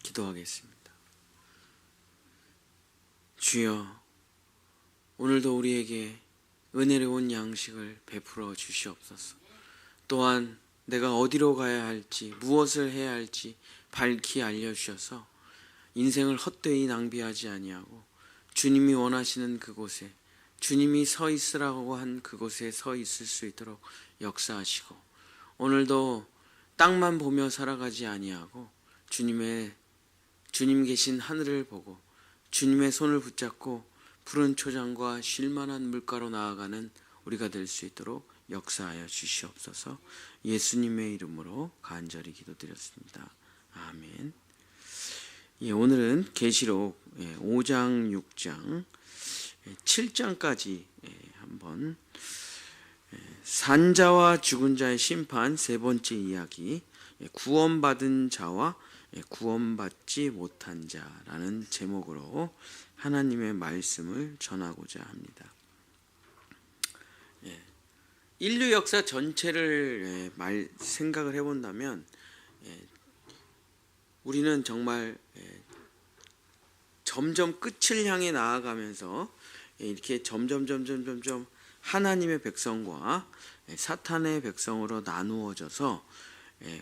기도하겠습니다. 주여, 오늘도 우리에게 은혜로운 양식을 베풀어 주시옵소서. 또한 내가 어디로 가야 할지, 무엇을 해야 할지 밝히 알려주셔서 인생을 헛되이 낭비하지 아니하고 주님이 원하시는 그곳에, 주님이 서 있으라고 한 그곳에 서 있을 수 있도록 역사하시고, 오늘도 땅만 보며 살아가지 아니하고 주님 계신 하늘을 보고 주님의 손을 붙잡고 푸른 초장과 쉴만한 물가로 나아가는 우리가 될 수 있도록 역사하여 주시옵소서. 예수님의 이름으로 간절히 기도드렸습니다. 아멘. 오늘은 계시록 5장, 6장, 7장까지 한번 산자와 죽은 자의 심판 세 번째 이야기, 구원받은 자와 구원받지 못한 자라는 제목으로 하나님의 말씀을 전하고자 합니다. 인류 역사 전체를 생각을 해본다면 우리는 정말 점점 끝을 향해 나아가면서 이렇게 점점 하나님의 백성과 사탄의 백성으로 나누어져서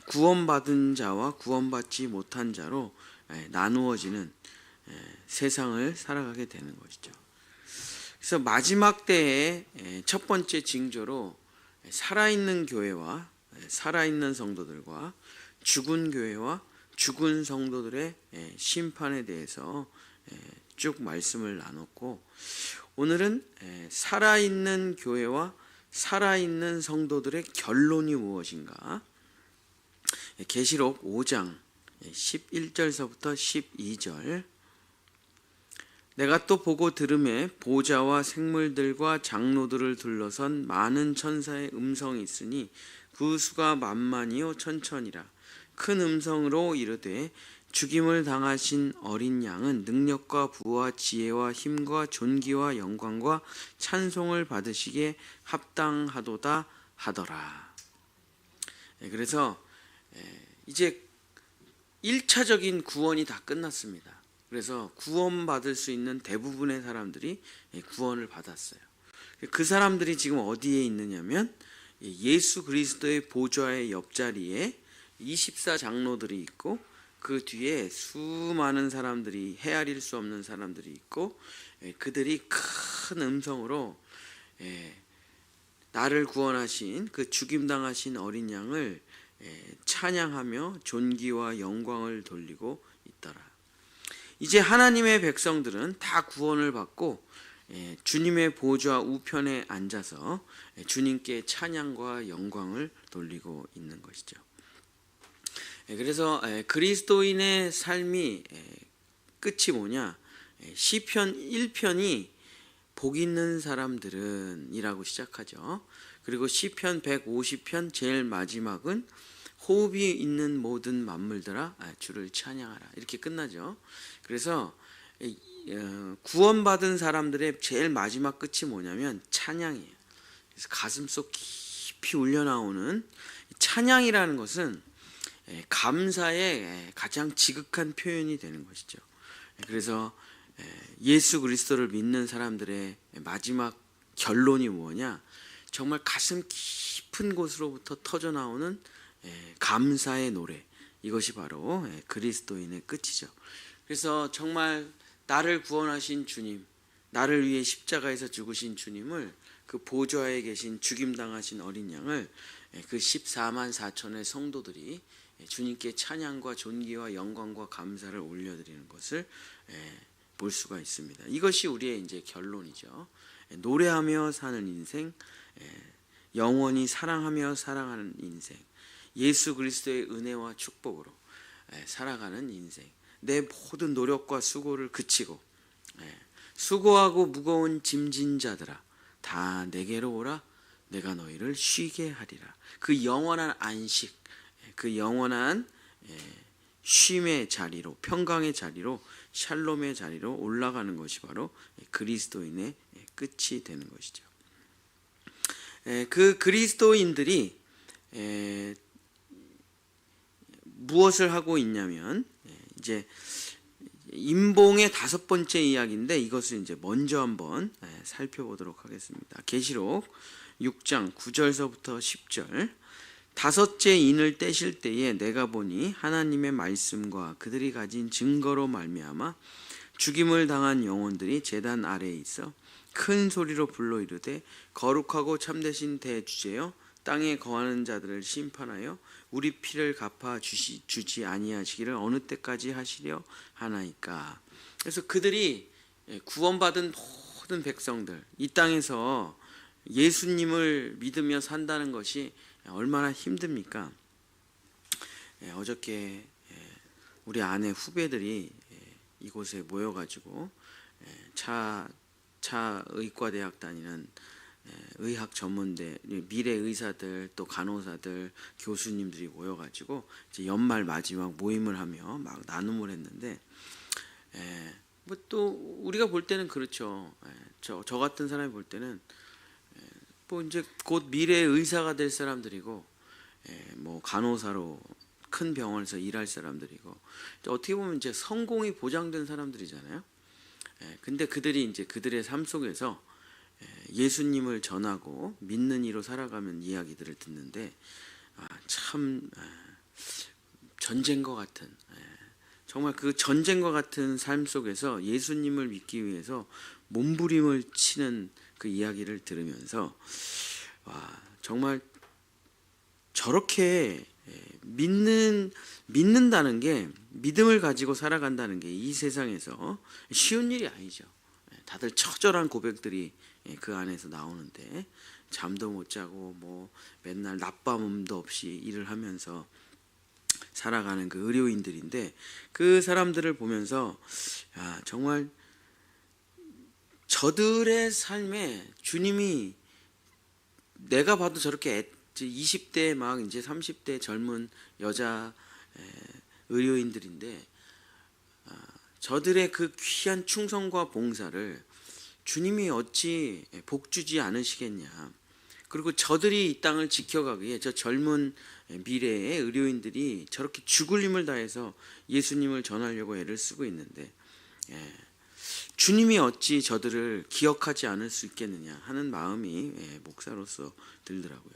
구원받은 자와 구원받지 못한 자로 나누어지는 세상을 살아가게 되는 것이죠. 그래서 마지막 때의 첫 번째 징조로 살아있는 교회와 살아있는 성도들과 죽은 교회와 죽은 성도들의 심판에 대해서 쭉 말씀을 나눴고, 오늘은 살아있는 교회와 살아있는 성도들의 결론이 무엇인가, 계시록 5장 11절서부터 12절. 내가 또 보고 들음에 보좌와 생물들과 장로들을 둘러선 많은 천사의 음성이 있으니 그 수가 만만이요 천천이라. 큰 음성으로 이르되 죽임을 당하신 어린 양은 능력과 부와 지혜와 힘과 존귀와 영광과 찬송을 받으시기에 합당하도다 하더라. 그래서 이제 1차적인 구원이 다 끝났습니다. 그래서 구원받을 수 있는 대부분의 사람들이 구원을 받았어요. 그 사람들이 지금 어디에 있느냐면 예수 그리스도의 보좌의 옆자리에 24장로들이 있고, 그 뒤에 수많은 사람들이, 헤아릴 수 없는 사람들이 있고, 그들이 큰 음성으로 나를 구원하신 그 죽임당하신 어린 양을 찬양하며 존귀와 영광을 돌리고 있더라. 이제 하나님의 백성들은 다 구원을 받고 주님의 보좌 우편에 앉아서 주님께 찬양과 영광을 돌리고 있는 것이죠. 그래서 그리스도인의 삶이 끝이 뭐냐, 시편 1편이 복 있는 사람들은 이라고 시작하죠. 그리고 시편 150편 제일 마지막은 호흡이 있는 모든 만물들아 주를 찬양하라, 이렇게 끝나죠. 그래서 구원받은 사람들의 제일 마지막 끝이 뭐냐면 찬양이에요. 그래서 가슴속 깊이 울려나오는 찬양이라는 것은 감사의 가장 지극한 표현이 되는 것이죠. 그래서 예수 그리스도를 믿는 사람들의 마지막 결론이 뭐냐, 정말 가슴 깊은 곳으로부터 터져 나오는 감사의 노래, 이것이 바로 그리스도인의 끝이죠. 그래서 정말 나를 구원하신 주님, 나를 위해 십자가에서 죽으신 주님을, 그 보좌에 계신 죽임당하신 어린 양을 그 14만 4천의 성도들이 주님께 찬양과 존귀와 영광과 감사를 올려드리는 것을 볼 수가 있습니다. 이것이 우리의 이제 결론이죠. 노래하며 사는 인생, 영원히 사랑하며 사랑하는 인생, 예수 그리스도의 은혜와 축복으로 살아가는 인생, 내 모든 노력과 수고를 그치고 수고하고 무거운 짐진 자들아 다 내게로 오라, 내가 너희를 쉬게 하리라. 그 영원한 안식, 그 영원한 쉼의 자리로, 평강의 자리로, 샬롬의 자리로 올라가는 것이 바로 그리스도인의 끝이 되는 것이죠. 그 그리스도인들이 무엇을 하고 있냐면 이제 임봉의 5번째 이야기인데 이것을 이제 먼저 한번 살펴보도록 하겠습니다. 계시록 6장 9절서부터 10절. 다섯째 인을 떼실 때에 내가 보니 하나님의 말씀과 그들이 가진 증거로 말미암아 죽임을 당한 영혼들이 제단 아래에 있어 큰 소리로 불러 이르되 거룩하고 참되신 대주제여 땅에 거하는 자들을 심판하여 우리 피를 갚아 주지 아니하시기를 어느 때까지 하시려 하나이까. 그래서 그들이 구원받은 모든 백성들, 이 땅에서 예수님을 믿으며 산다는 것이 얼마나 힘듭니까? 어저께 우리 아내 후배들이 이곳에 모여가지고 의과대학 다니는 의학 전문대 미래 의사들 또 간호사들 교수님들이 모여가지고 이제 연말 마지막 모임을 하며 막 나눔을 했는데 뭐 또 우리가 볼 때는 그렇죠. 저 같은 사람이 볼 때는 뭐 이제 곧 미래 의사가 될 사람들이고 뭐 간호사로 큰 병원에서 일할 사람들이고 어떻게 보면 이제 성공이 보장된 사람들이잖아요. 근데 그들이 이제 그들의 삶 속에서 예수님을 전하고 믿는 이로 살아가는 이야기들을 듣는데 참 전쟁과 같은 정말 그 전쟁과 같은 삶 속에서 예수님을 믿기 위해서 몸부림을 치는 그 이야기를 들으면서 와 정말 저렇게 믿는다는 게 믿음을 가지고 살아간다는 게 이 세상에서 쉬운 일이 아니죠. 다들 처절한 고백들이 그 안에서 나오는데 잠도 못 자고 뭐 맨날 낮밤도 없이 일을 하면서 살아가는 그 의료인들인데 그 사람들을 보면서 정말 저들의 삶에 주님이 내가 봐도 저렇게 20대 막 이제 30대 젊은 여자 의료인들인데 저들의 그 귀한 충성과 봉사를 주님이 어찌 복주지 않으시겠냐. 그리고 저들이 이 땅을 지켜가기에 저 젊은 미래의 의료인들이 저렇게 죽을 힘을 다해서 예수님을 전하려고 애를 쓰고 있는데 주님이 어찌 저들을 기억하지 않을 수 있겠느냐 하는 마음이 목사로서 들더라고요.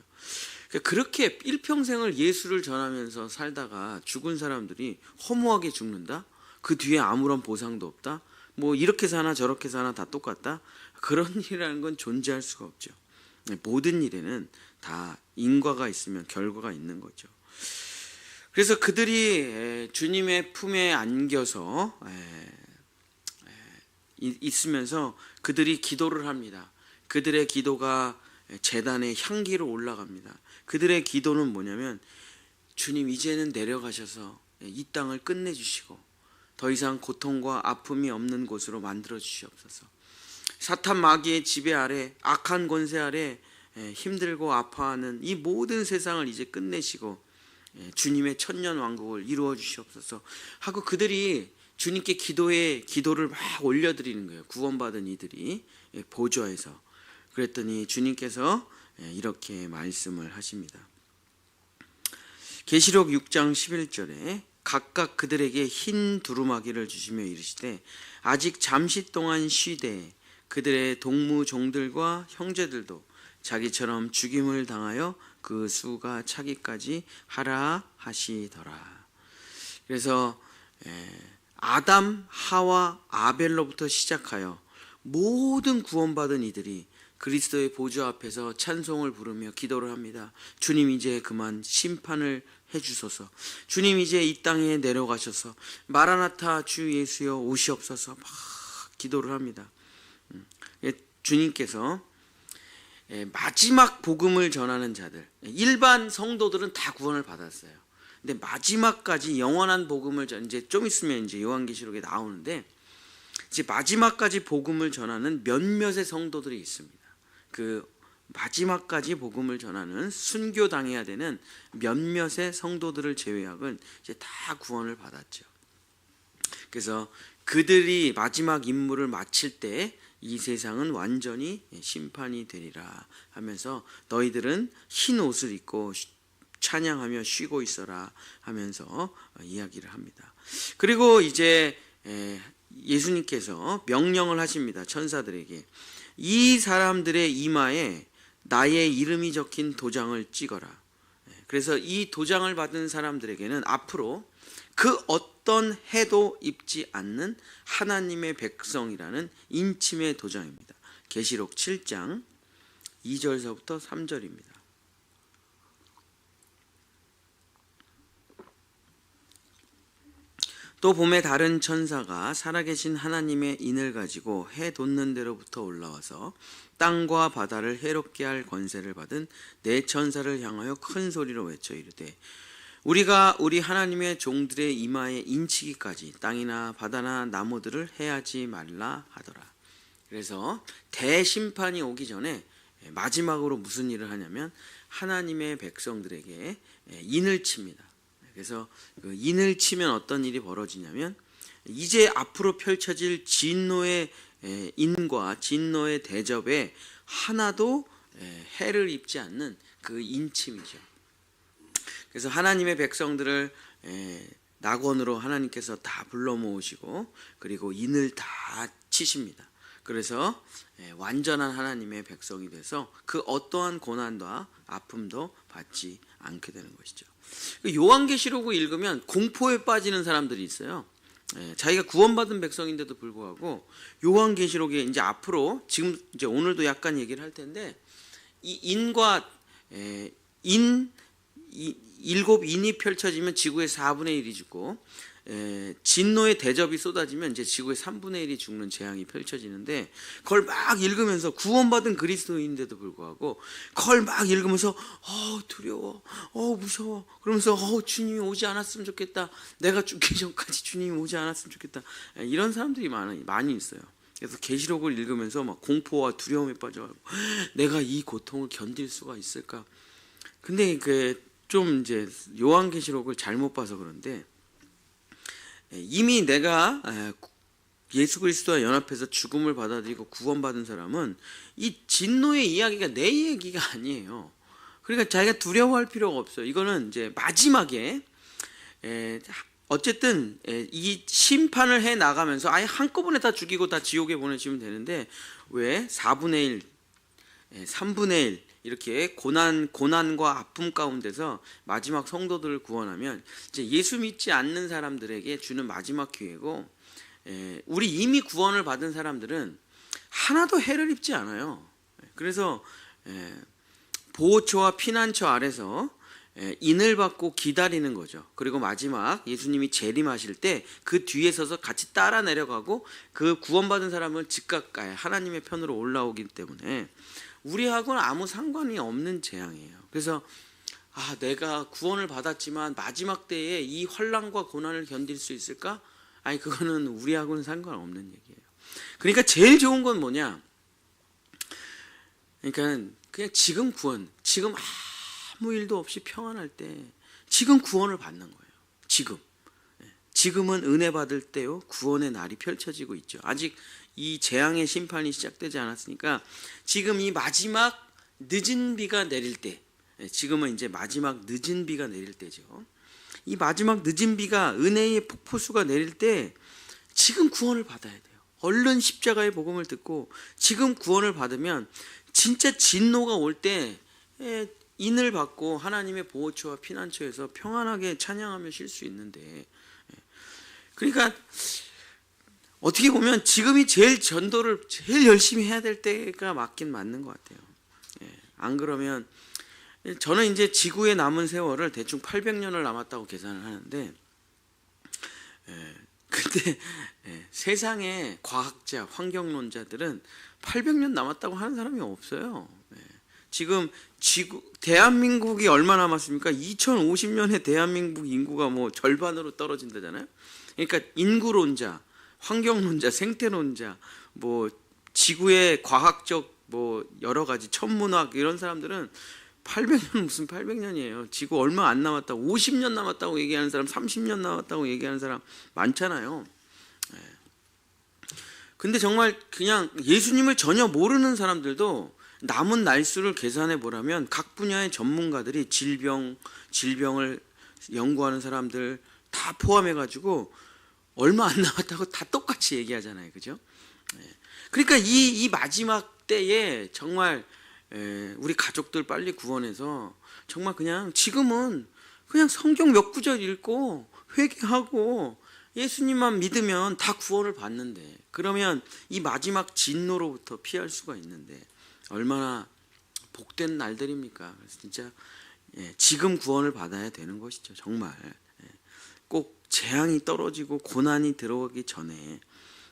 그렇게 일평생을 예수를 전하면서 살다가 죽은 사람들이 허무하게 죽는다? 그 뒤에 아무런 보상도 없다? 뭐 이렇게 사나 저렇게 사나 다 똑같다? 그런 일이라는 건 존재할 수가 없죠. 모든 일에는 다 인과가 있으면 결과가 있는 거죠. 그래서 그들이 주님의 품에 안겨서 있으면서 그들이 기도를 합니다. 그들의 기도가 제단의 향기로 올라갑니다. 그들의 기도는 뭐냐면 주님 이제는 내려가셔서 이 땅을 끝내주시고 더 이상 고통과 아픔이 없는 곳으로 만들어 주시옵소서. 사탄 마귀의 지배 아래 악한 권세 아래 힘들고 아파하는 이 모든 세상을 이제 끝내시고 주님의 천년 왕국을 이루어 주시옵소서 하고 그들이 주님께 기도를 막 올려드리는 거예요. 구원받은 이들이 보좌에서. 그랬더니 주님께서 이렇게 말씀을 하십니다. 계시록 6장 11절에 각각 그들에게 흰 두루마기를 주시며 이르시되 아직 잠시 동안 쉬되 그들의 동무 종들과 형제들도 자기처럼 죽임을 당하여 그 수가 차기까지 하라 하시더라. 그래서 아담, 하와, 아벨로부터 시작하여 모든 구원받은 이들이 그리스도의 보좌 앞에서 찬송을 부르며 기도를 합니다. 주님 이제 그만 심판을 해주소서. 주님 이제 이 땅에 내려가셔서 마라나타 주 예수여 오시옵소서 막 기도를 합니다. 주님께서 마지막 복음을 전하는 자들, 일반 성도들은 다 구원을 받았어요. 근데 마지막까지 영원한 복음을 이제 좀 있으면 이제 요한계시록에 나오는데 이제 마지막까지 복음을 전하는 몇몇의 성도들이 있습니다. 그 마지막까지 복음을 전하는 순교당해야 되는 몇몇의 성도들을 제외하고는 이제 다 구원을 받았죠. 그래서 그들이 마지막 임무를 마칠 때 이 세상은 완전히 심판이 되리라 하면서 너희들은 흰 옷을 입고 찬양하며 쉬고 있어라 하면서 이야기를 합니다. 그리고 이제 예수님께서 명령을 하십니다. 천사들에게 이 사람들의 이마에 나의 이름이 적힌 도장을 찍어라. 그래서 이 도장을 받은 사람들에게는 앞으로 그 어떤 해도 입지 않는 하나님의 백성이라는 인침의 도장입니다. 계시록 7장 2절서부터 3절입니다. 또 봄에 다른 천사가 살아계신 하나님의 인을 가지고 해 돋는 데로부터 올라와서 땅과 바다를 해롭게 할 권세를 받은 네 천사를 향하여 큰 소리로 외쳐 이르되 우리가 우리 하나님의 종들의 이마에 인치기까지 땅이나 바다나 나무들을 해하지 말라 하더라. 그래서 대심판이 오기 전에 마지막으로 무슨 일을 하냐면 하나님의 백성들에게 인을 칩니다. 그래서 그 인을 치면 어떤 일이 벌어지냐면 이제 앞으로 펼쳐질 진노의 인과 진노의 대접에 하나도 해를 입지 않는 그 인침이죠. 그래서 하나님의 백성들을 낙원으로 하나님께서 다 불러 모으시고 그리고 인을 다 치십니다. 그래서 완전한 하나님의 백성이 돼서 그 어떠한 고난과 아픔도 받지 않게 되는 것이죠. 요한계시록을 읽으면 공포에 빠지는 사람들이 있어요. 자기가 구원받은 백성인데도 불구하고 요한계시록에 이제 앞으로 지금 이제 오늘도 약간 얘기를 할 텐데 이 인과 일곱 인이 펼쳐지면 지구의 4분의 1이 죽고 진노의 대접이 쏟아지면 이제 지구의 3분의 1이 죽는 재앙이 펼쳐지는데 그걸 막 읽으면서 구원받은 그리스도인데도 불구하고 그걸 막 읽으면서 두려워, 무서워 그러면서 주님이 오지 않았으면 좋겠다, 내가 죽기 전까지 주님이 오지 않았으면 좋겠다, 이런 사람들이 많이 있어요. 그래서 계시록을 읽으면서 막 공포와 두려움에 빠져가지고 내가 이 고통을 견딜 수가 있을까. 근데 좀 이제 요한계시록을 잘못 봐서 그런데 이미 내가 예수 그리스도와 연합해서 죽음을 받아들이고 구원받은 사람은 이 진노의 이야기가 내 얘기가 아니에요. 그러니까 자기가 두려워할 필요가 없어요. 이거는 이제 마지막에 어쨌든 이 심판을 해 나가면서 아예 한꺼번에 다 죽이고 다 지옥에 보내시면 되는데 왜 4분의 1, 3분의 1 이렇게 고난과 아픔 가운데서 마지막 성도들을 구원하면 이제 예수 믿지 않는 사람들에게 주는 마지막 기회고, 우리 이미 구원을 받은 사람들은 하나도 해를 입지 않아요. 그래서 보호처와 피난처 아래서 인을 받고 기다리는 거죠. 그리고 마지막 예수님이 재림하실 때 그 뒤에 서서 같이 따라 내려가고 그 구원받은 사람은 즉각 하나님의 편으로 올라오기 때문에 우리하고는 아무 상관이 없는 재앙이에요. 그래서 내가 구원을 받았지만 마지막 때에 이 환난과 고난을 견딜 수 있을까? 아니, 그거는 우리하고는 상관없는 얘기예요. 그러니까 제일 좋은 건 뭐냐? 그러니까 그냥 지금 구원, 지금 아무 일도 없이 평안할 때 지금 구원을 받는 거예요. 지금은 은혜 받을 때요, 구원의 날이 펼쳐지고 있죠. 아직 이 재앙의 심판이 시작되지 않았으니까 지금 이 마지막 늦은 비가 내릴 때, 지금은 이제 마지막 늦은 비가 내릴 때죠. 이 마지막 늦은 비가 은혜의 폭포수가 내릴 때 지금 구원을 받아야 돼요. 얼른 십자가의 복음을 듣고 지금 구원을 받으면 진짜 진노가 올 때 인을 받고 하나님의 보호처와 피난처에서 평안하게 찬양하며 쉴 수 있는데, 그러니까 어떻게 보면 지금이 제일 전도를 제일 열심히 해야 될 때가 맞긴 맞는 것 같아요. 안 그러면 저는 이제 지구에 남은 세월을 대충 800년을 남았다고 계산을 하는데, 근데 세상의 과학자, 환경론자들은 800년 남았다고 하는 사람이 없어요. 지금 대한민국이 얼마 남았습니까? 2050년에 대한민국 인구가 뭐 절반으로 떨어진다잖아요. 그러니까 인구론자, 환경론자, 생태론자, 뭐 지구의 과학적 뭐 여러 가지 천문학 이런 사람들은 800년 무슨 800년이에요. 지구 얼마 안 남았다고, 50년 남았다고 얘기하는 사람, 30년 남았다고 얘기하는 사람 많잖아요. 근데 정말 그냥 예수님을 전혀 모르는 사람들도 남은 날수를 계산해 보라면 각 분야의 전문가들이 질병을 연구하는 사람들 다 포함해 가지고 얼마 안 남았다고 다 똑같이 얘기하잖아요, 그죠? 그러니까 이 마지막 때에 정말 우리 가족들 빨리 구원해서 정말 그냥 지금은 그냥 성경 몇 구절 읽고 회개하고 예수님만 믿으면 다 구원을 받는데, 그러면 이 마지막 진노로부터 피할 수가 있는데 얼마나 복된 날들입니까? 그래서 진짜 지금 구원을 받아야 되는 것이죠. 정말 꼭 재앙이 떨어지고 고난이 들어오기 전에.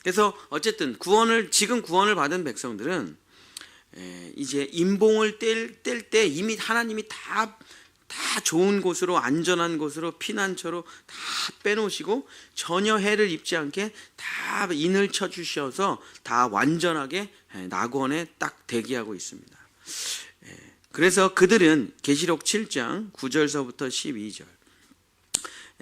그래서 어쨌든 지금 구원을 받은 백성들은 이제 임봉을 뗄 때 이미 하나님이 다 좋은 곳으로, 안전한 곳으로, 피난처로 다 빼놓으시고 전혀 해를 입지 않게 다 인을 쳐주셔서 다 완전하게 낙원에 딱 대기하고 있습니다. 그래서 그들은 계시록 7장 9절서부터 12절,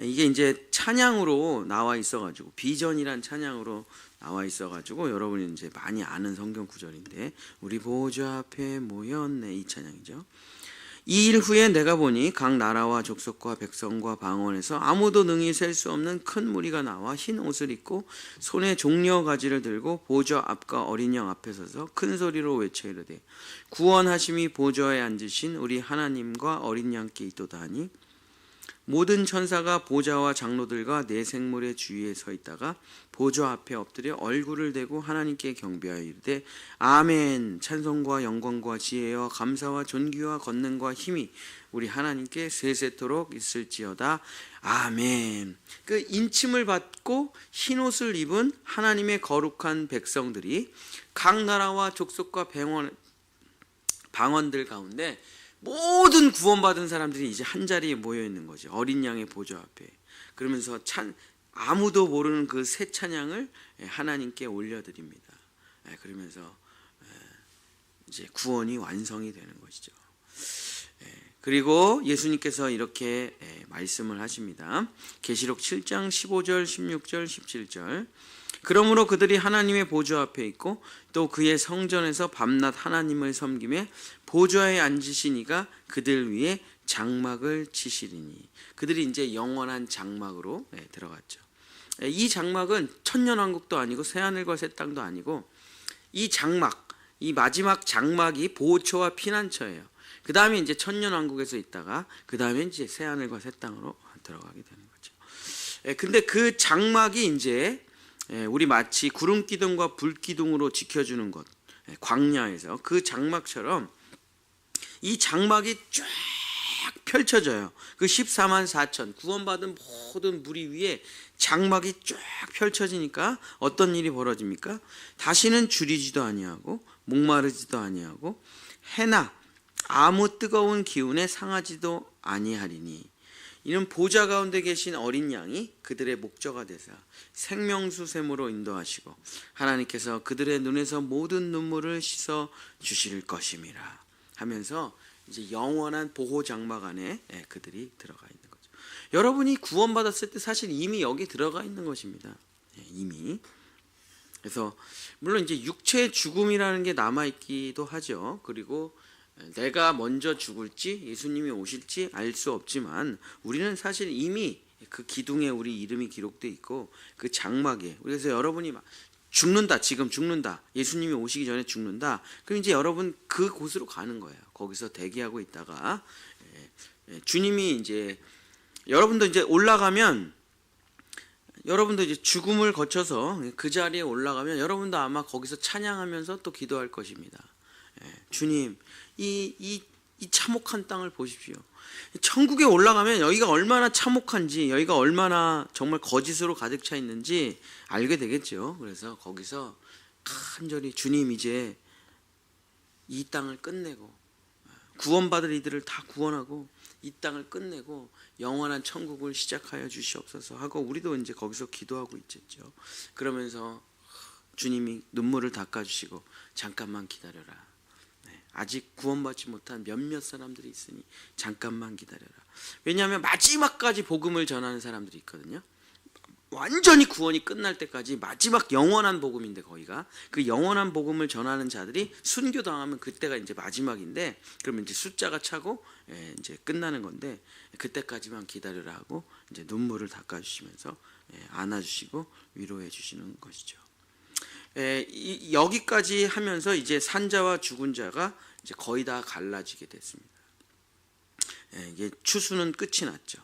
이게 이제 찬양으로 나와 있어가지고, 비전이란 찬양으로 나와 있어가지고 여러분이 이제 많이 아는 성경 구절인데, 우리 보좌 앞에 모였네, 이 찬양이죠. 이 일 후에 내가 보니 각 나라와 족속과 백성과 방언에서 아무도 능히 셀 수 없는 큰 무리가 나와 흰 옷을 입고 손에 종려 가지를 들고 보좌 앞과 어린 양 앞에 서서 큰 소리로 외쳐 이르되, 구원하심이 보좌에 앉으신 우리 하나님과 어린 양께 있도다 하니, 모든 천사가 보좌와 장로들과 네 생물의 주위에 서 있다가 보좌 앞에 엎드려 얼굴을 대고 하나님께 경배하여 이르되, 아멘. 찬송과 영광과 지혜와 감사와 존귀와 권능과 힘이 우리 하나님께 세세토록 있을지어다. 아멘. 그 인침을 받고 흰옷을 입은 하나님의 거룩한 백성들이 각 나라와 족속과 방언들 가운데 모든 구원받은 사람들이 이제 한 자리에 모여 있는 거죠. 어린 양의 보좌 앞에. 그러면서 아무도 모르는 그 새 찬양을 하나님께 올려드립니다. 그러면서 이제 구원이 완성이 되는 것이죠. 그리고 예수님께서 이렇게 말씀을 하십니다. 계시록 7장 15절, 16절, 17절. 그러므로 그들이 하나님의 보좌 앞에 있고 또 그의 성전에서 밤낮 하나님을 섬기며 보좌에 앉으신 이가 그들 위에 장막을 치시리니, 그들이 이제 영원한 장막으로 들어갔죠. 이 장막은 천년왕국도 아니고 새하늘과 새 땅도 아니고, 이 장막, 이 마지막 장막이 보호처와 피난처예요. 그 다음에 이제 천년왕국에서 있다가 그 다음에 이제 새하늘과 새 땅으로 들어가게 되는 거죠. 근데 그 장막이 이제 우리 마치 구름 기둥과 불 기둥으로 지켜주는 것, 광야에서 그 장막처럼 이 장막이 쫙 펼쳐져요. 그 14만 4천 구원받은 모든 무리 위에 장막이 쫙 펼쳐지니까 어떤 일이 벌어집니까? 다시는 줄이지도 아니하고 목마르지도 아니하고 해나 아무 뜨거운 기운에 상하지도 아니하리니, 이는 보좌 가운데 계신 어린 양이 그들의 목자가 되사 생명수 샘으로 인도하시고 하나님께서 그들의 눈에서 모든 눈물을 씻어 주실 것임이라 하면서 이제 영원한 보호 장막 안에 그들이 들어가 있는 거죠. 여러분이 구원받았을 때 사실 이미 여기 들어가 있는 것입니다. 이미. 그래서 물론 이제 육체의 죽음이라는 게 남아 있기도 하죠. 그리고 내가 먼저 죽을지 예수님이 오실지 알 수 없지만 우리는 사실 이미 그 기둥에 우리 이름이 기록되어 있고 그 장막에, 그래서 여러분이 막 죽는다, 지금 죽는다, 예수님이 오시기 전에 죽는다, 그럼 이제 여러분 그 곳으로 가는 거예요. 거기서 대기하고 있다가 주님이 이제 여러분도 이제 올라가면, 여러분도 이제 죽음을 거쳐서 그 자리에 올라가면 여러분도 아마 거기서 찬양하면서 또 기도할 것입니다. 주님, 이 참혹한 땅을 보십시오. 천국에 올라가면 여기가 얼마나 참혹한지, 여기가 얼마나 정말 거짓으로 가득 차 있는지 알게 되겠죠. 그래서 거기서 간절히 주님, 이제 이 땅을 끝내고 구원받을 이들을 다 구원하고 이 땅을 끝내고 영원한 천국을 시작하여 주시옵소서 하고 우리도 이제 거기서 기도하고 있겠죠. 그러면서 주님이 눈물을 닦아주시고 잠깐만 기다려라. 아직 구원받지 못한 몇몇 사람들이 있으니 잠깐만 기다려라. 왜냐하면 마지막까지 복음을 전하는 사람들이 있거든요. 완전히 구원이 끝날 때까지 마지막 영원한 복음인데, 거기가 그 영원한 복음을 전하는 자들이 순교당하면 그때가 이제 마지막인데, 그러면 이제 숫자가 차고 이제 끝나는 건데, 그때까지만 기다려라 하고 이제 눈물을 닦아주시면서 안아주시고 위로해 주시는 것이죠. 여기까지 하면서 이제 산자와 죽은 자가 이제 거의 다 갈라지게 됐습니다. 이게 추수는 끝이 났죠.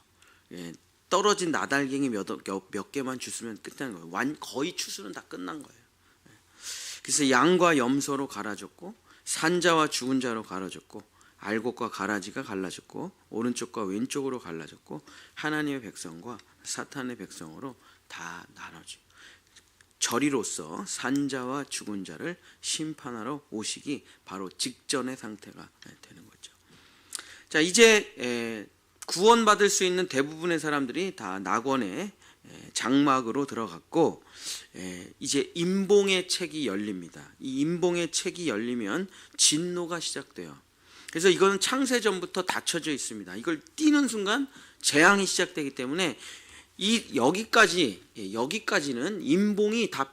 떨어진 나달갱이 몇 개만 주스면 끝나는 거예요. 거의 추수는 다 끝난 거예요. 그래서 양과 염소로 갈아졌고 산자와 죽은 자로 갈아졌고 알곡과 가라지가 갈라졌고 오른쪽과 왼쪽으로 갈라졌고 하나님의 백성과 사탄의 백성으로 다 나눠져. 저리로서 산자와 죽은 자를 심판하러 오시기 바로 직전의 상태가 되는 거죠. 자, 이제 구원받을 수 있는 대부분의 사람들이 다 낙원의 장막으로 들어갔고 이제 임봉의 책이 열립니다. 이 임봉의 책이 열리면 진노가 시작돼요. 그래서 이거는 창세 전부터 닫혀져 있습니다. 이걸 띄는 순간 재앙이 시작되기 때문에 여기까지는 임봉이 다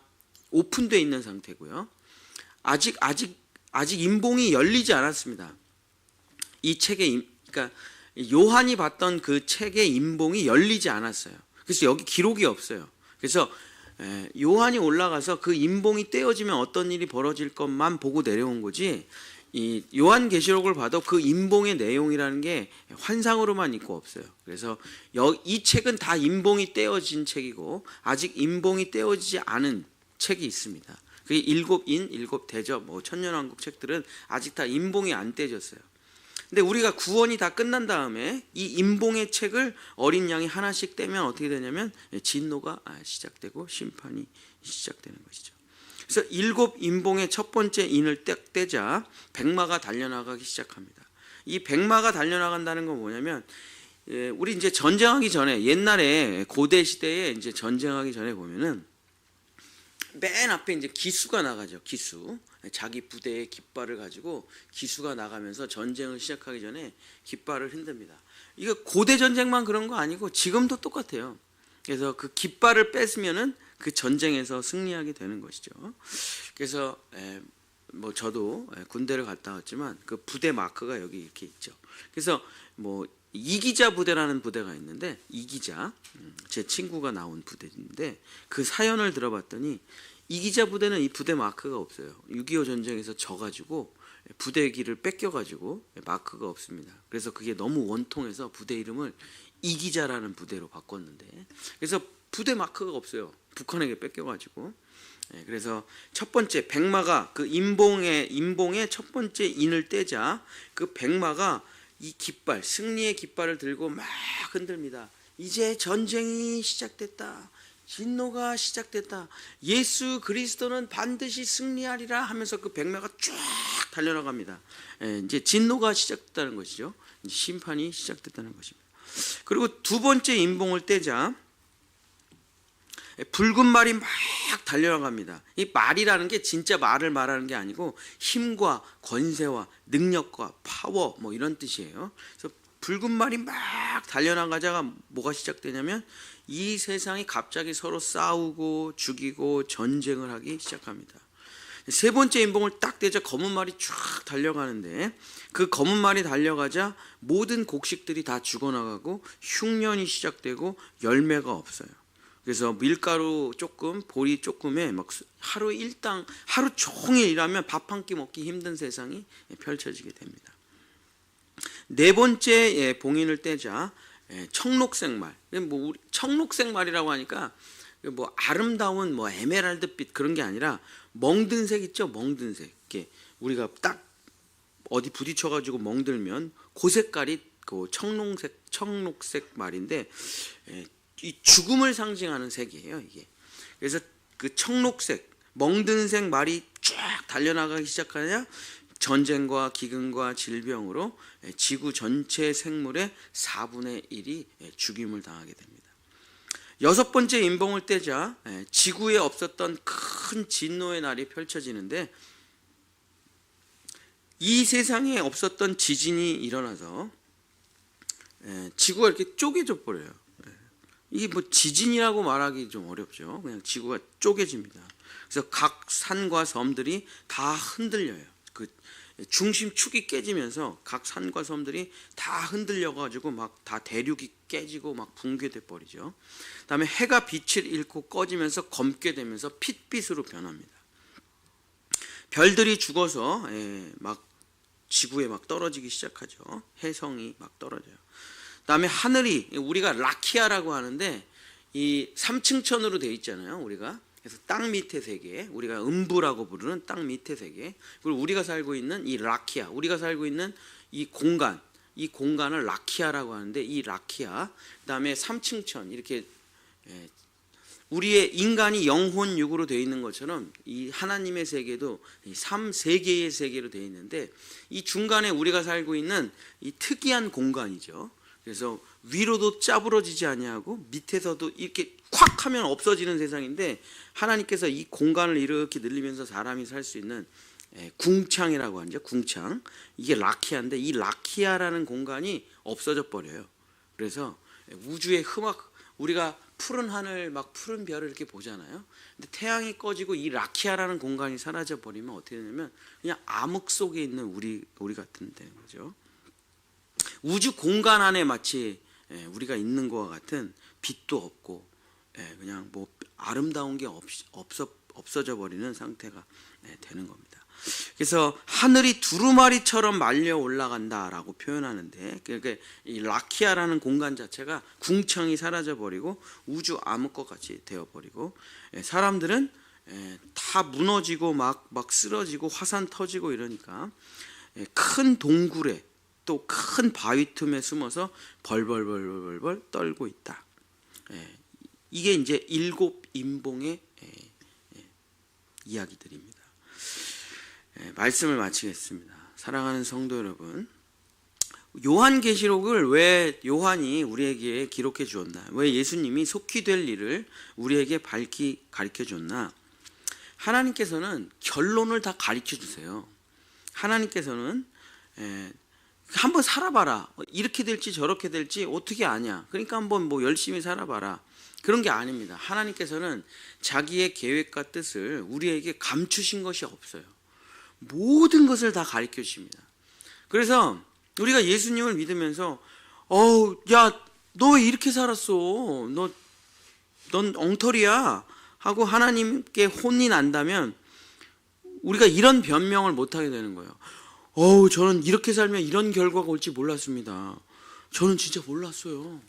오픈되어 있는 상태고요. 아직 임봉이 열리지 않았습니다. 이 책의 그러니까 요한이 봤던 그 책의 임봉이 열리지 않았어요. 그래서 여기 기록이 없어요. 그래서 요한이 올라가서 그 임봉이 떼어지면 어떤 일이 벌어질 것만 보고 내려온 거지. 이 요한계시록을 봐도 그 임봉의 내용이라는 게 환상으로만 있고 없어요. 그래서 이 책은 다 임봉이 떼어진 책이고 아직 임봉이 떼어지지 않은 책이 있습니다. 그게 일곱 대접, 천년왕국 책들은 아직 다 임봉이 안 떼졌어요. 근데 우리가 구원이 다 끝난 다음에 이 임봉의 책을 어린 양이 하나씩 떼면 어떻게 되냐면 진노가 시작되고 심판이 시작되는 것이죠. 그래서 일곱 임봉의 첫 번째 인을 딱 떼자 백마가 달려나가기 시작합니다. 이 백마가 달려나간다는 건 뭐냐면 우리 이제 전쟁하기 전에 옛날에 고대 시대에 이제 전쟁하기 전에 보면은 맨 앞에 이제 기수가 나가죠. 기수. 자기 부대의 깃발을 가지고 기수가 나가면서 전쟁을 시작하기 전에 깃발을 흔듭니다. 이거 고대 전쟁만 그런 거 아니고 지금도 똑같아요. 그래서 그 깃발을 뺐으면은 그 전쟁에서 승리하게 되는 것이죠. 그래서 저도 군대를 갔다 왔지만 그 부대 마크가 여기 이렇게 있죠. 그래서 이기자 부대라는 부대가 있는데 이기자 제 친구가 나온 부대인데 그 사연을 들어봤더니 이기자 부대는 이 부대 마크가 없어요. 6.25 전쟁에서 져가지고 부대기를 뺏겨가지고 마크가 없습니다. 그래서 그게 너무 원통해서 부대 이름을 이기자라는 부대로 바꿨는데 그래서 부대 마크가 없어요. 북한에게 뺏겨가지고. 그래서 첫 번째 백마가 그 임봉의 첫 번째 인을 떼자 그 백마가 이 깃발, 승리의 깃발을 들고 막 흔듭니다. 이제 전쟁이 시작됐다. 진노가 시작됐다. 예수 그리스도는 반드시 승리하리라 하면서 그 백마가 쫙 달려나갑니다. 이제 진노가 시작됐다는 것이죠. 심판이 시작됐다는 것입니다. 그리고 두 번째 임봉을 떼자 붉은 말이 막 달려나갑니다. 이 말이라는 게 진짜 말을 말하는 게 아니고 힘과 권세와 능력과 파워 이런 뜻이에요. 그래서 붉은 말이 막 달려나가자가 뭐가 시작되냐면 이 세상이 갑자기 서로 싸우고 죽이고 전쟁을 하기 시작합니다. 세 번째 임봉을 딱 떼자 검은 말이 쫙 달려가는데 그 검은 말이 달려가자 모든 곡식들이 다 죽어나가고 흉년이 시작되고 열매가 없어요. 그래서 밀가루 조금, 보리 조금에 막 하루 종일 일하면 밥 한 끼 먹기 힘든 세상이 펼쳐지게 됩니다. 네 번째 봉인을 떼자 청록색 말. 청록색 말이라고 하니까 아름다운 에메랄드빛 그런 게 아니라 멍든 색 있죠, 멍든 색. 우리가 딱 어디 부딪혀가지고 멍들면 그 색깔이 그 청록색 말인데. 이 죽음을 상징하는 색이에요, 이게. 그래서 그 청록색, 멍든색 말이 쫙 달려나가기 시작하냐? 전쟁과 기근과 질병으로 지구 전체 생물의 4분의 1이 죽임을 당하게 됩니다. 여섯 번째 임봉을 떼자 지구에 없었던 큰 진노의 날이 펼쳐지는데 이 세상에 없었던 지진이 일어나서 지구가 이렇게 쪼개져 버려요. 이게 지진이라고 말하기 좀 어렵죠. 그냥 지구가 쪼개집니다. 그래서 각 산과 섬들이 다 흔들려요. 중심축이 깨지면서 각 산과 섬들이 다 흔들려 가지고 막 다 대륙이 깨지고 막 붕괴돼 버리죠. 그다음에 해가 빛을 잃고 꺼지면서 검게 되면서 핏빛으로 변합니다. 별들이 죽어서 막 지구에 막 떨어지기 시작하죠. 해성이 막 떨어져요. 그다음에 하늘이, 우리가 라키아라고 하는데 이 3층천으로 되어 있잖아요. 우리가 그래서 땅 밑의 세계, 우리가 음부라고 부르는 땅 밑의 세계, 그리고 우리가 살고 있는 이 라키아, 우리가 살고 있는 이 공간, 이 공간을 라키아라고 하는데, 이 라키아, 그다음에 3층천, 이렇게 우리의 인간이 영혼 육으로 되어 있는 것처럼 이 하나님의 세계도 이 3세계의 세계로 되어 있는데, 이 중간에 우리가 살고 있는 이 특이한 공간이죠. 그래서 위로도 짜부러지지 아니하고 밑에서도 이렇게 콱 하면 없어지는 세상인데, 하나님께서 이 공간을 이렇게 늘리면서 사람이 살 수 있는 궁창이라고 하죠. 궁창. 이게 라키아인데, 이 라키아라는 공간이 없어져 버려요. 그래서 우주의 흠악, 우리가 푸른 하늘, 막 푸른 별을 이렇게 보잖아요. 근데 태양이 꺼지고 이 라키아라는 공간이 사라져 버리면 어떻게 되냐면 그냥 암흑 속에 있는 우리 같은 되는 거죠. 우주 공간 안에 마치 우리가 있는 것과 같은 빛도 없고 그냥 뭐 아름다운 게 없어져 버리는 상태가 되는 겁니다. 그래서 하늘이 두루마리처럼 말려 올라간다라고 표현하는데, 그러니까 이 라키아라는 공간 자체가 궁창이 사라져 버리고 우주 암흑 것 같이 되어 버리고, 사람들은 다 무너지고 막 쓰러지고 화산 터지고 이러니까 큰 동굴에 또 큰 바위 틈에 숨어서 벌벌 떨고 있다. 이게 이제 7 인봉의 이야기들입니다. 말씀을 마치겠습니다. 사랑하는 성도 여러분, 요한계시록을 왜 요한이 우리에게 기록해 주었나? 왜 예수님이 속히 될 일을 우리에게 밝히 가르쳐 줬나? 하나님께서는 결론을 다 가르쳐 주세요. 하나님께서는 한번 살아봐라. 이렇게 될지 저렇게 될지 어떻게 아냐. 그러니까 한번 뭐 열심히 살아봐라. 그런 게 아닙니다. 하나님께서는 자기의 계획과 뜻을 우리에게 감추신 것이 없어요. 모든 것을 다 가르쳐 주십니다. 그래서 우리가 예수님을 믿으면서 야, 너 왜 이렇게 살았어? 넌 엉터리야 하고 하나님께 혼이 난다면 우리가 이런 변명을 못하게 되는 거예요. 저는 이렇게 살면 이런 결과가 올지 몰랐습니다. 저는 진짜 몰랐어요.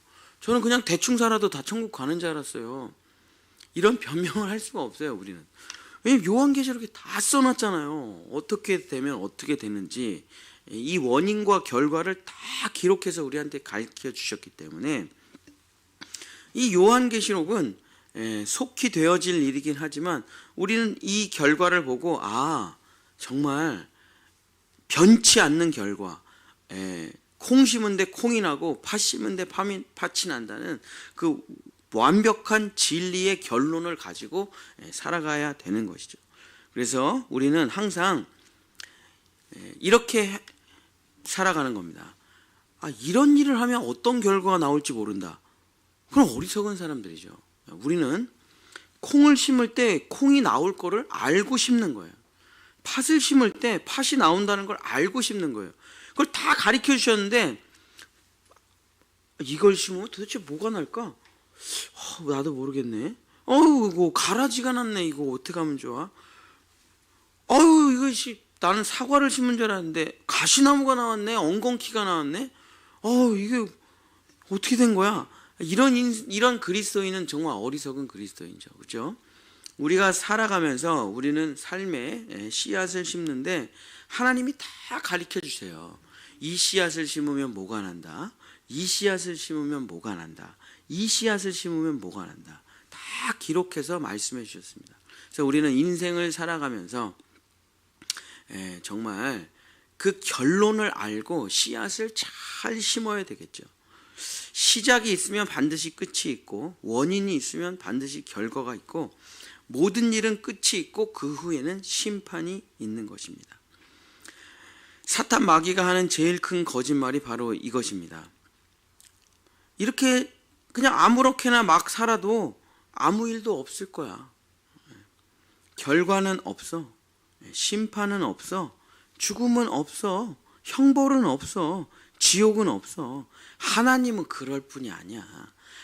저는 그냥 대충 살아도 다 천국 가는 줄 알았어요. 이런 변명을 할 수가 없어요, 우리는. 왜냐면 요한계시록에 다 써놨잖아요. 어떻게 되면 어떻게 되는지 이 원인과 결과를 다 기록해서 우리한테 가르쳐 주셨기 때문에 이 요한계시록은 속히 되어질 일이긴 하지만 우리는 이 결과를 보고 정말 변치 않는 결과, 콩 심은 데 콩이 나고 팥 심은 데 팥이 난다는 그 완벽한 진리의 결론을 가지고 살아가야 되는 것이죠. 그래서 우리는 항상 이렇게 살아가는 겁니다. 이런 일을 하면 어떤 결과가 나올지 모른다. 그럼 어리석은 사람들이죠. 우리는 콩을 심을 때 콩이 나올 거를 알고 심는 거예요. 팥을 심을 때 팥이 나온다는 걸 알고 심는 거예요. 그걸 다 가르쳐 주셨는데 이걸 심으면 도대체 뭐가 날까? 나도 모르겠네. 이거 가라지가 났네. 이거 어떻게 하면 좋아? 나는 사과를 심은 줄 알았는데 가시나무가 나왔네. 엉겅퀴가 나왔네. 이게 어떻게 된 거야? 이런 그리스도인은 정말 어리석은 그리스도인이죠. 그렇죠? 우리가 살아가면서 우리는 삶에 씨앗을 심는데 하나님이 다 가르쳐 주세요. 이 씨앗을 심으면 뭐가 난다. 이 씨앗을 심으면 뭐가 난다. 이 씨앗을 심으면 뭐가 난다. 다 기록해서 말씀해 주셨습니다. 그래서 우리는 인생을 살아가면서 정말 그 결론을 알고 씨앗을 잘 심어야 되겠죠. 시작이 있으면 반드시 끝이 있고 원인이 있으면 반드시 결과가 있고 모든 일은 끝이 있고 그 후에는 심판이 있는 것입니다. 사탄 마귀가 하는 제일 큰 거짓말이 바로 이것입니다. 이렇게 그냥 아무렇게나 막 살아도 아무 일도 없을 거야. 결과는 없어. 심판은 없어. 죽음은 없어. 형벌은 없어. 지옥은 없어. 하나님은 그럴 뿐이 아니야.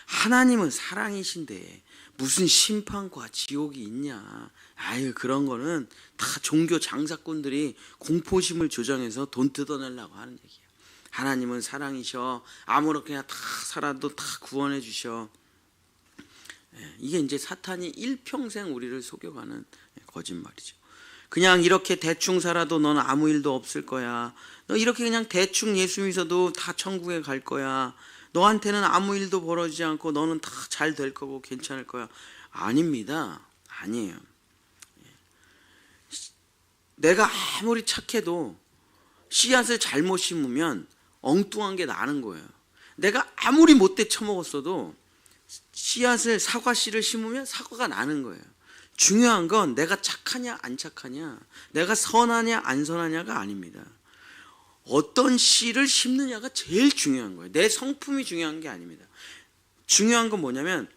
하나님은 사랑이신데 무슨 심판과 지옥이 있냐. 아유, 그런 거는 다 종교 장사꾼들이 공포심을 조장해서 돈 뜯어내려고 하는 얘기야. 하나님은 사랑이셔. 아무렇게나 다 살아도 다 구원해 주셔. 이게 이제 사탄이 일평생 우리를 속여가는 거짓말이죠. 그냥 이렇게 대충 살아도 너는 아무 일도 없을 거야. 너 이렇게 그냥 대충 예수 믿어도 다 천국에 갈 거야. 너한테는 아무 일도 벌어지지 않고 너는 다 잘 될 거고 괜찮을 거야. 아닙니다. 아니에요. 내가 아무리 착해도 씨앗을 잘못 심으면 엉뚱한 게 나는 거예요. 내가 아무리 못돼 처먹었어도 씨앗을 사과 씨를 심으면 사과가 나는 거예요. 중요한 건 내가 착하냐 안 착하냐, 내가 선하냐 안 선하냐가 아닙니다. 어떤 씨를 심느냐가 제일 중요한 거예요. 내 성품이 중요한 게 아닙니다. 중요한 건 뭐냐면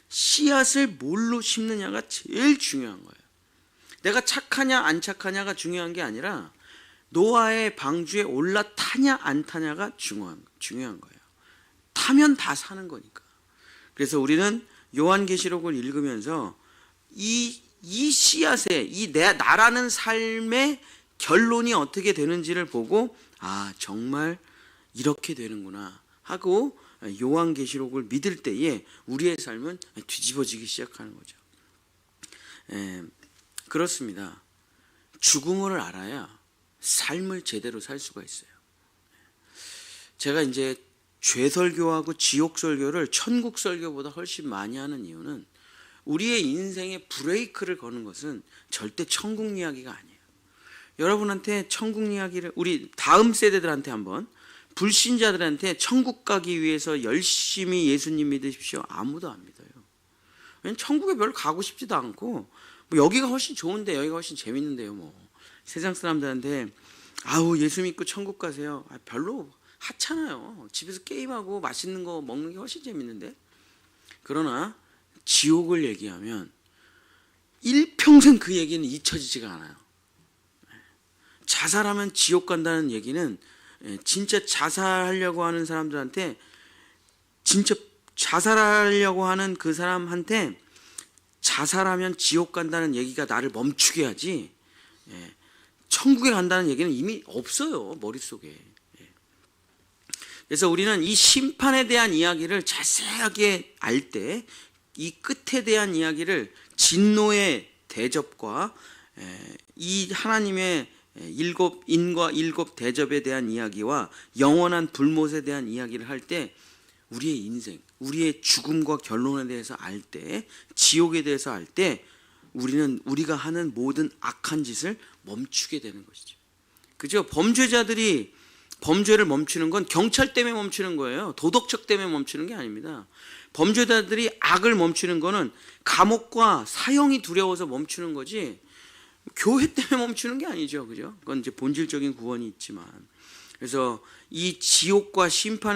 씨앗을 뭘로 심느냐가 제일 중요한 거예요. 내가 착하냐 안 착하냐가 중요한 게 아니라 노아의 방주에 올라타냐 안 타냐가 중요한 거예요. 타면 다 사는 거니까. 그래서 우리는 요한계시록을 읽으면서 이 씨앗의 나라는 삶의 결론이 어떻게 되는지를 보고 정말 이렇게 되는구나 하고 요한계시록을 믿을 때에 우리의 삶은 뒤집어지기 시작하는 거죠. 그렇습니다. 죽음을 알아야 삶을 제대로 살 수가 있어요. 제가 이제 죄설교하고 지옥설교를 천국설교보다 훨씬 많이 하는 이유는 우리의 인생에 브레이크를 거는 것은 절대 천국 이야기가 아니에요. 여러분한테 천국 이야기를, 우리 다음 세대들한테 한번, 불신자들한테 천국 가기 위해서 열심히 예수님 믿으십시오. 아무도 안 믿어요. 왜냐면 천국에 별로 가고 싶지도 않고, 여기가 훨씬 좋은데, 여기가 훨씬 재밌는데요. 세상 사람들한테 예수 믿고 천국 가세요. 별로 하찮아요. 집에서 게임하고 맛있는 거 먹는 게 훨씬 재밌는데. 그러나 지옥을 얘기하면 일평생 그 얘기는 잊혀지지가 않아요. 자살하면 지옥 간다는 얘기는 진짜 자살하려고 하는 사람들한테, 진짜 자살하려고 하는 그 사람한테 자살하면 지옥 간다는 얘기가 나를 멈추게 하지, 천국에 간다는 얘기는 이미 없어요, 머릿속에. 그래서 우리는 이 심판에 대한 이야기를 자세하게 알 때 이 끝에 대한 이야기를 진노의 대접과 이 하나님의 일곱 인과 일곱 대접에 대한 이야기와 영원한 불못에 대한 이야기를 할 때 우리의 인생, 우리의 죽음과 결론에 대해서 알 때, 지옥에 대해서 알 때 우리는 우리가 하는 모든 악한 짓을 멈추게 되는 것이죠. 그죠? 범죄자들이 범죄를 멈추는 건 경찰 때문에 멈추는 거예요. 도덕적 때문에 멈추는 게 아닙니다. 범죄자들이 악을 멈추는 거는 감옥과 사형이 두려워서 멈추는 거지, 교회 때문에 멈추는 게 아니죠. 그죠? 그건 이제 본질적인 구원이 있지만. 그래서 이 지옥과 심판에